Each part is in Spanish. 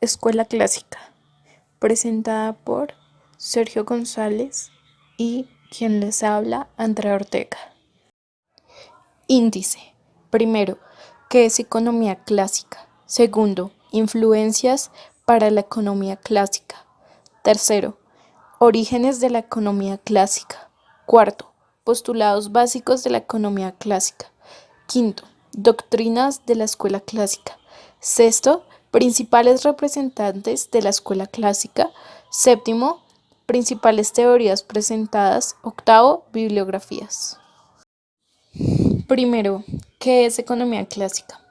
Escuela Clásica, presentada por Sergio González y quien les habla, Andrea Ortega. Índice. Primero, ¿qué es economía clásica? Segundo, influencias para la economía clásica. Tercero, orígenes de la economía clásica. Cuarto, postulados básicos de la economía clásica. Quinto, doctrinas de la escuela clásica. Sexto, principales representantes de la escuela clásica. Séptimo, principales teorías presentadas. Octavo, bibliografías. Primero, ¿qué es economía clásica?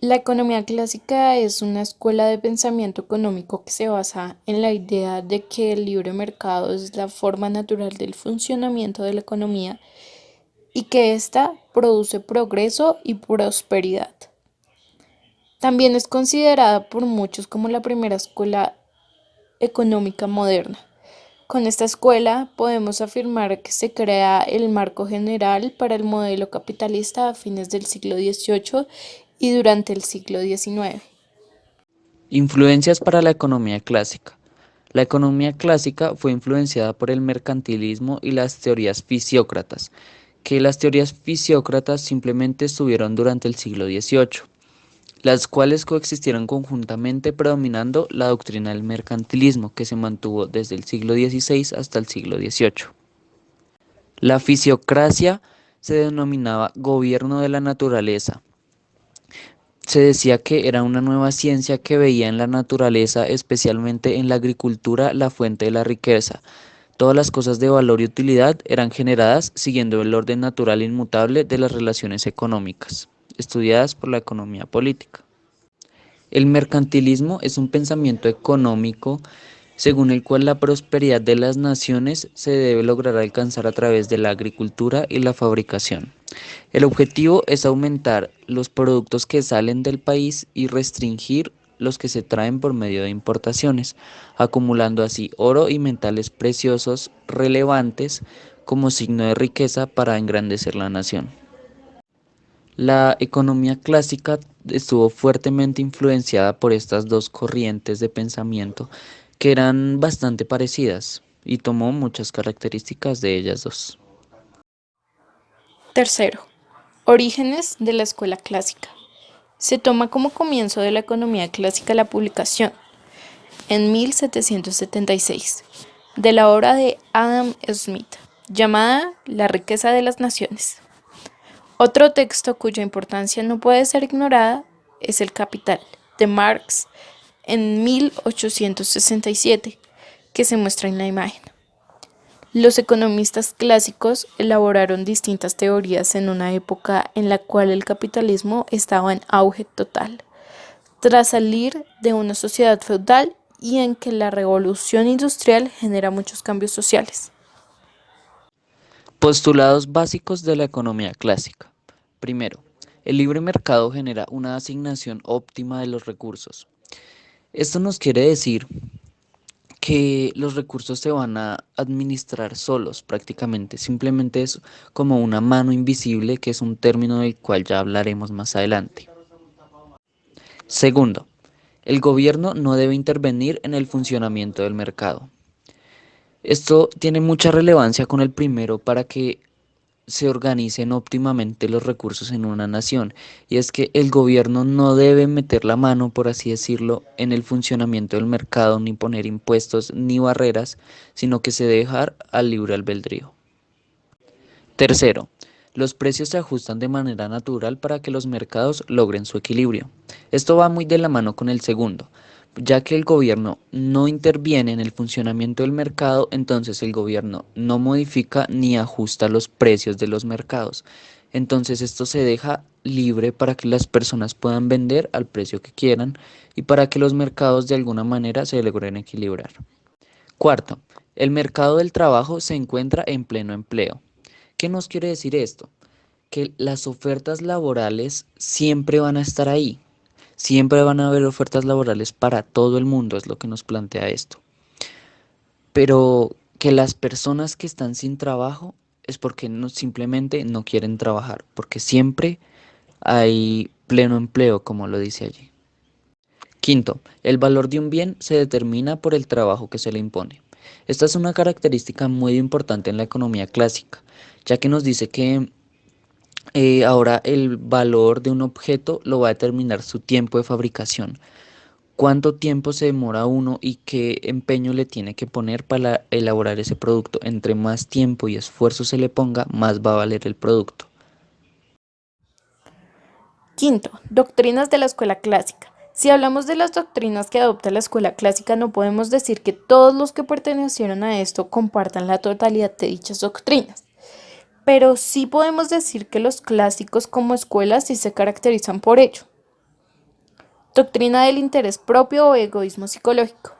La economía clásica es una escuela de pensamiento económico que se basa en la idea de que el libre mercado es la forma natural del funcionamiento de la economía y que ésta produce progreso y prosperidad. También es considerada por muchos como la primera escuela económica moderna. Con esta escuela podemos afirmar que se crea el marco general para el modelo capitalista a fines del siglo XVIII y durante el siglo XIX. Influencias para la economía clásica. La economía clásica fue influenciada por el mercantilismo y las teorías fisiócratas, que las teorías fisiócratas simplemente estuvieron durante el siglo XVIII, las cuales coexistieron conjuntamente predominando la doctrina del mercantilismo que se mantuvo desde el siglo XVI hasta el siglo XVIII. La fisiocracia se denominaba gobierno de la naturaleza. Se decía que era una nueva ciencia que veía en la naturaleza, especialmente en la agricultura, la fuente de la riqueza. Todas las cosas de valor y utilidad eran generadas siguiendo el orden natural inmutable de las relaciones económicas, estudiadas por la economía política. El mercantilismo es un pensamiento económico según el cual la prosperidad de las naciones se debe lograr alcanzar a través de la agricultura y la fabricación. El objetivo es aumentar los productos que salen del país y restringir los que se traen por medio de importaciones, acumulando así oro y metales preciosos relevantes como signo de riqueza para engrandecer la nación. La economía clásica estuvo fuertemente influenciada por estas dos corrientes de pensamiento que eran bastante parecidas y tomó muchas características de ellas dos. Tercero, orígenes de la escuela clásica. Se toma como comienzo de la economía clásica la publicación, en 1776, de la obra de Adam Smith, llamada La riqueza de las naciones. Otro texto cuya importancia no puede ser ignorada es El Capital, de Marx, en 1867, que se muestra en la imagen. Los economistas clásicos elaboraron distintas teorías en una época en la cual el capitalismo estaba en auge total, tras salir de una sociedad feudal y en que la revolución industrial genera muchos cambios sociales. Postulados básicos de la economía clásica. Primero, el libre mercado genera una asignación óptima de los recursos. Esto nos quiere decir que los recursos se van a administrar solos prácticamente. Simplemente es como una mano invisible, que es un término del cual ya hablaremos más adelante. Segundo, el gobierno no debe intervenir en el funcionamiento del mercado. Esto tiene mucha relevancia con el primero para que se organicen óptimamente los recursos en una nación, y es que el gobierno no debe meter la mano, por así decirlo, en el funcionamiento del mercado, ni poner impuestos ni barreras, sino que se debe dejar al libre albedrío. Tercero, los precios se ajustan de manera natural para que los mercados logren su equilibrio. Esto va muy de la mano con el segundo, ya que el gobierno no interviene en el funcionamiento del mercado, entonces el gobierno no modifica ni ajusta los precios de los mercados. Entonces esto se deja libre para que las personas puedan vender al precio que quieran y para que los mercados de alguna manera se logren equilibrar. Cuarto, el mercado del trabajo se encuentra en pleno empleo. ¿Qué nos quiere decir esto? Que las ofertas laborales siempre van a estar ahí. Siempre van a haber ofertas laborales para todo el mundo, es lo que nos plantea esto. Pero que las personas que están sin trabajo es porque no, simplemente no quieren trabajar, porque siempre hay pleno empleo, como lo dice allí. Quinto, el valor de un bien se determina por el trabajo que se le impone. Esta es una característica muy importante en la economía clásica, ya que nos dice que ahora el valor de un objeto lo va a determinar su tiempo de fabricación, cuánto tiempo se demora uno y qué empeño le tiene que poner para elaborar ese producto. Entre más tiempo y esfuerzo se le ponga, más va a valer el producto. Quinto, doctrinas de la escuela clásica. Si hablamos de las doctrinas que adopta la escuela clásica, no podemos decir que todos los que pertenecieron a esto compartan la totalidad de dichas doctrinas, pero sí podemos decir que los clásicos como escuela sí se caracterizan por ello. Doctrina del interés propio o egoísmo psicológico.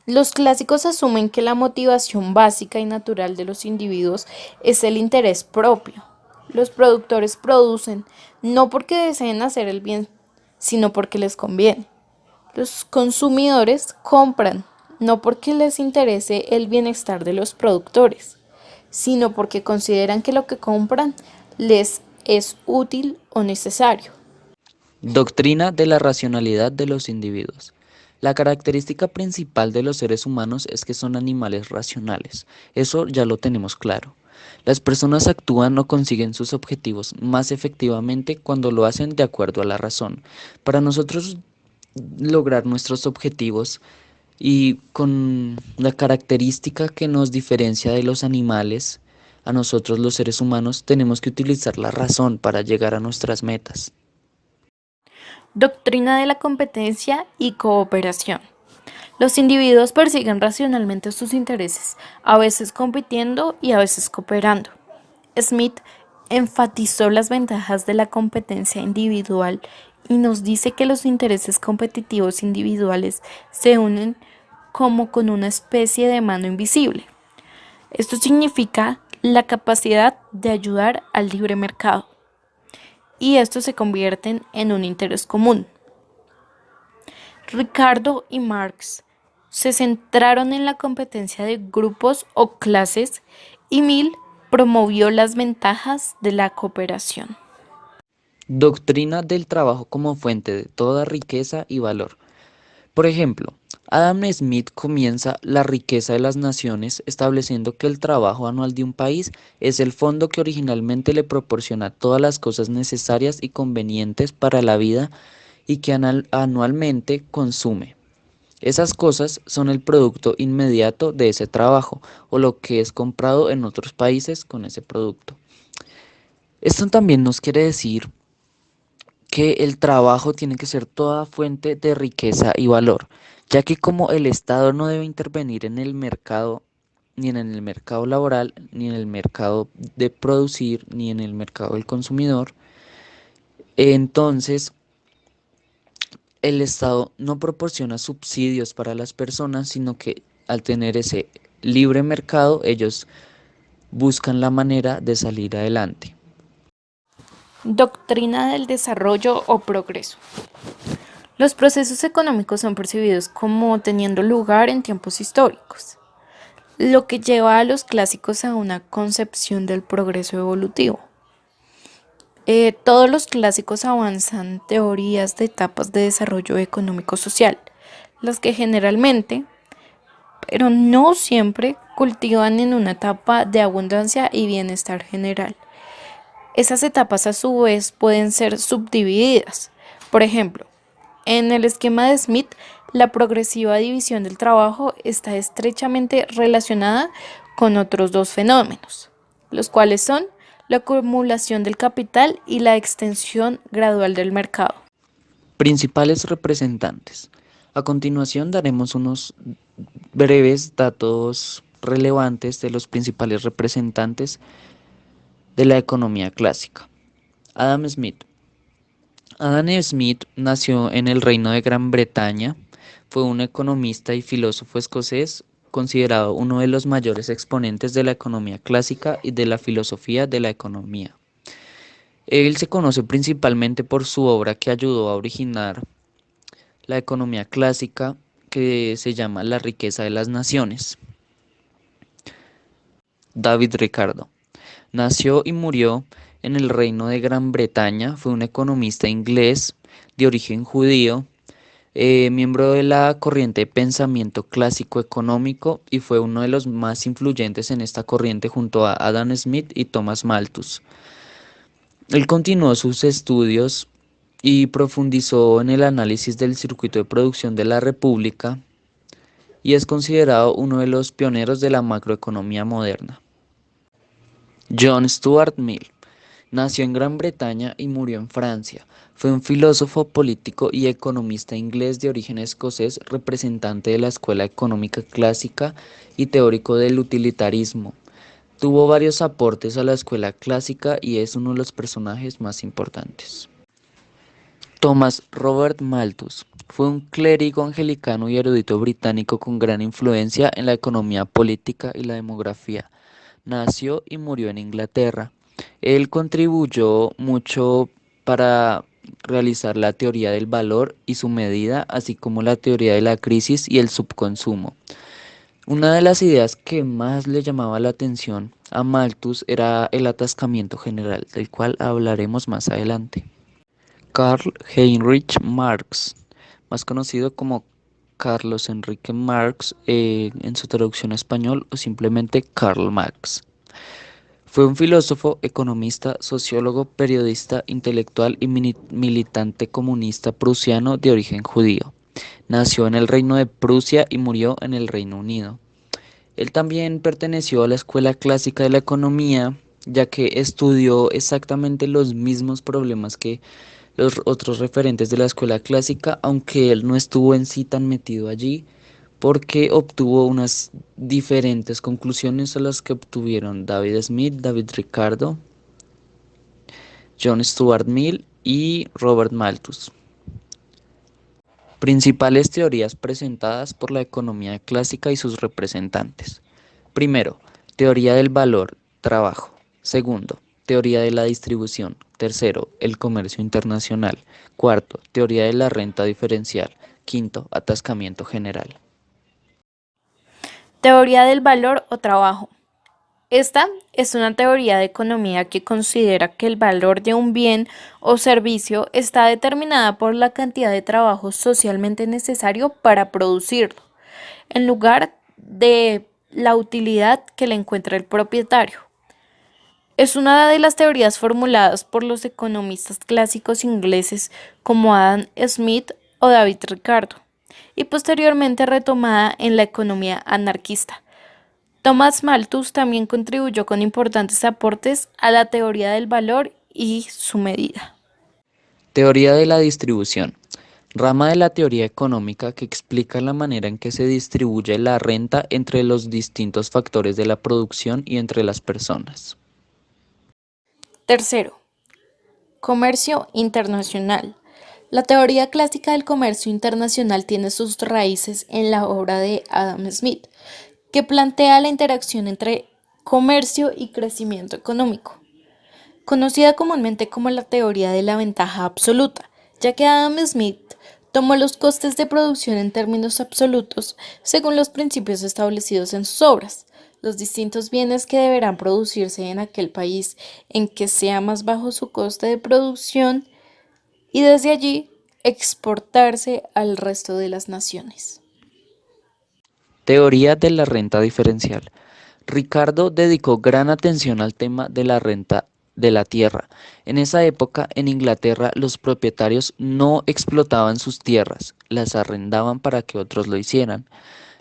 Los clásicos asumen que la motivación básica y natural de los individuos es el interés propio. Los productores producen no porque deseen hacer el bien, sino porque les conviene. Los consumidores compran no porque les interese el bienestar de los productores, sino porque consideran que lo que compran les es útil o necesario. Doctrina de la racionalidad de los individuos. La característica principal de los seres humanos es que son animales racionales. Eso ya lo tenemos claro. Las personas actúan o consiguen sus objetivos más efectivamente cuando lo hacen de acuerdo a la razón. Para nosotros lograr nuestros objetivos y con la característica que nos diferencia de los animales, a nosotros los seres humanos tenemos que utilizar la razón para llegar a nuestras metas. Doctrina de la competencia y cooperación. Los individuos persiguen racionalmente sus intereses, a veces compitiendo y a veces cooperando. Smith enfatizó las ventajas de la competencia individual y nos dice que los intereses competitivos individuales se unen como con una especie de mano invisible. Esto significa la capacidad de ayudar al libre mercado y estos se convierten en un interés común. Ricardo y Marx se centraron en la competencia de grupos o clases y Mill promovió las ventajas de la cooperación. Doctrina del trabajo como fuente de toda riqueza y valor. Por ejemplo, Adam Smith comienza La riqueza de las naciones estableciendo que el trabajo anual de un país es el fondo que originalmente le proporciona todas las cosas necesarias y convenientes para la vida y que anualmente consume. Esas cosas son el producto inmediato de ese trabajo o lo que es comprado en otros países con ese producto. Esto también nos quiere decir que el trabajo tiene que ser toda fuente de riqueza y valor, ya que como el Estado no debe intervenir en el mercado, ni en el mercado laboral, ni en el mercado de producir, ni en el mercado del consumidor, entonces el Estado no proporciona subsidios para las personas, sino que al tener ese libre mercado, ellos buscan la manera de salir adelante. Doctrina del desarrollo o progreso. Los procesos económicos son percibidos como teniendo lugar en tiempos históricos, lo que lleva a los clásicos a una concepción del progreso evolutivo. Todos los clásicos avanzan teorías de etapas de desarrollo económico-social, las que generalmente, pero no siempre, cultivan en una etapa de abundancia y bienestar general. Esas etapas a su vez pueden ser subdivididas. Por ejemplo, en el esquema de Smith, la progresiva división del trabajo está estrechamente relacionada con otros dos fenómenos, los cuales son la acumulación del capital y la extensión gradual del mercado. Principales representantes. A continuación daremos unos breves datos relevantes de los principales representantes de la economía clásica. Adam Smith. Adam Smith nació en el Reino de Gran Bretaña, fue un economista y filósofo escocés considerado uno de los mayores exponentes de la economía clásica y de la filosofía de la economía. Él se conoce principalmente por su obra que ayudó a originar la economía clásica que se llama La riqueza de las naciones. David Ricardo. Nació y murió en el Reino de Gran Bretaña, fue un economista inglés de origen judío, miembro de la corriente de pensamiento clásico económico y fue uno de los más influyentes en esta corriente junto a Adam Smith y Thomas Malthus. Él continuó sus estudios y profundizó en el análisis del circuito de producción de la República y es considerado uno de los pioneros de la macroeconomía moderna. John Stuart Mill nació en Gran Bretaña y murió en Francia. Fue un filósofo, político y economista inglés de origen escocés, representante de la escuela económica clásica y teórico del utilitarismo. Tuvo varios aportes a la escuela clásica y es uno de los personajes más importantes. Thomas Robert Malthus fue un clérigo anglicano y erudito británico con gran influencia en la economía política y la demografía. Nació y murió en Inglaterra. Él contribuyó mucho para realizar la teoría del valor y su medida, así como la teoría de la crisis y el subconsumo. Una de las ideas que más le llamaba la atención a Malthus era el atascamiento general, del cual hablaremos más adelante. Karl Heinrich Marx, más conocido como Carlos Enrique Marx en su traducción a español o simplemente Karl Marx. Fue un filósofo, economista, sociólogo, periodista, intelectual y militante comunista prusiano de origen judío. Nació en el Reino de Prusia y murió en el Reino Unido. Él también perteneció a la escuela clásica de la economía, ya que estudió exactamente los mismos problemas que los otros referentes de la escuela clásica, aunque él no estuvo en sí tan metido allí, porque obtuvo unas diferentes conclusiones a las que obtuvieron David Smith, David Ricardo, John Stuart Mill y Robert Malthus. Principales teorías presentadas por la economía clásica y sus representantes. Primero, teoría del valor, trabajo. Segundo, teoría de la distribución. Tercero, el comercio internacional. Cuarto, teoría de la renta diferencial. Quinto, atascamiento general. Teoría del valor o trabajo. Esta es una teoría de economía que considera que el valor de un bien o servicio está determinada por la cantidad de trabajo socialmente necesario para producirlo, en lugar de la utilidad que le encuentra el propietario. Es una de las teorías formuladas por los economistas clásicos ingleses como Adam Smith o David Ricardo, y posteriormente retomada en la economía anarquista. Thomas Malthus también contribuyó con importantes aportes a la teoría del valor y su medida. Teoría de la distribución. Rama de la teoría económica que explica la manera en que se distribuye la renta entre los distintos factores de la producción y entre las personas. Tercero, comercio internacional. La teoría clásica del comercio internacional tiene sus raíces en la obra de Adam Smith, que plantea la interacción entre comercio y crecimiento económico, conocida comúnmente como la teoría de la ventaja absoluta, ya que Adam Smith tomó los costes de producción en términos absolutos según los principios establecidos en sus obras. Los distintos bienes que deberán producirse en aquel país en que sea más bajo su coste de producción y desde allí exportarse al resto de las naciones. Teoría de la renta diferencial. Ricardo dedicó gran atención al tema de la renta de la tierra. En esa época, en Inglaterra, los propietarios no explotaban sus tierras, las arrendaban para que otros lo hicieran.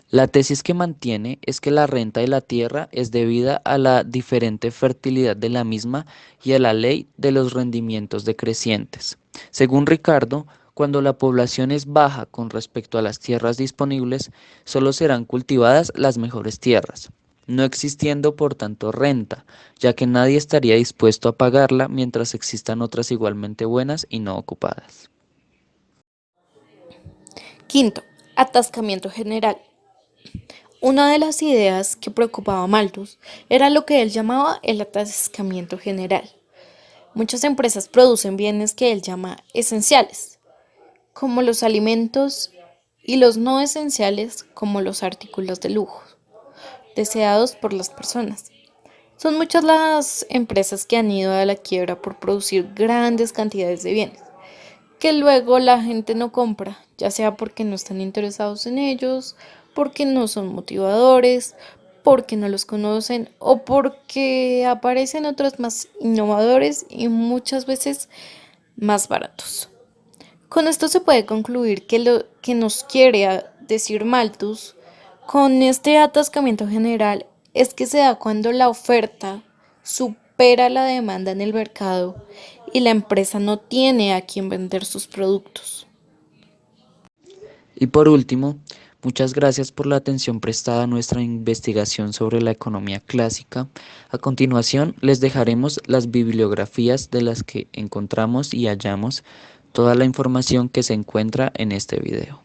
La tesis que mantiene es que la renta de la tierra es debida a la diferente fertilidad de la misma y a la ley de los rendimientos decrecientes. Según Ricardo, cuando la población es baja con respecto a las tierras disponibles, solo serán cultivadas las mejores tierras, no existiendo por tanto renta, ya que nadie estaría dispuesto a pagarla mientras existan otras igualmente buenas y no ocupadas. Quinto, atascamiento general. Una de las ideas que preocupaba a Malthus era lo que él llamaba el atascamiento general. Muchas empresas producen bienes que él llama esenciales, como los alimentos, y los no esenciales, como los artículos de lujo, deseados por las personas. Son muchas las empresas que han ido a la quiebra por producir grandes cantidades de bienes, que luego la gente no compra, ya sea porque no están interesados en ellos, porque no son motivadores, porque no los conocen o porque aparecen otros más innovadores y muchas veces más baratos. Con esto se puede concluir que lo que nos quiere decir Malthus con este atascamiento general es que se da cuando la oferta supera la demanda en el mercado y la empresa no tiene a quien vender sus productos. Y por último, muchas gracias por la atención prestada a nuestra investigación sobre la economía clásica. A continuación, les dejaremos las bibliografías de las que encontramos y hallamos toda la información que se encuentra en este video.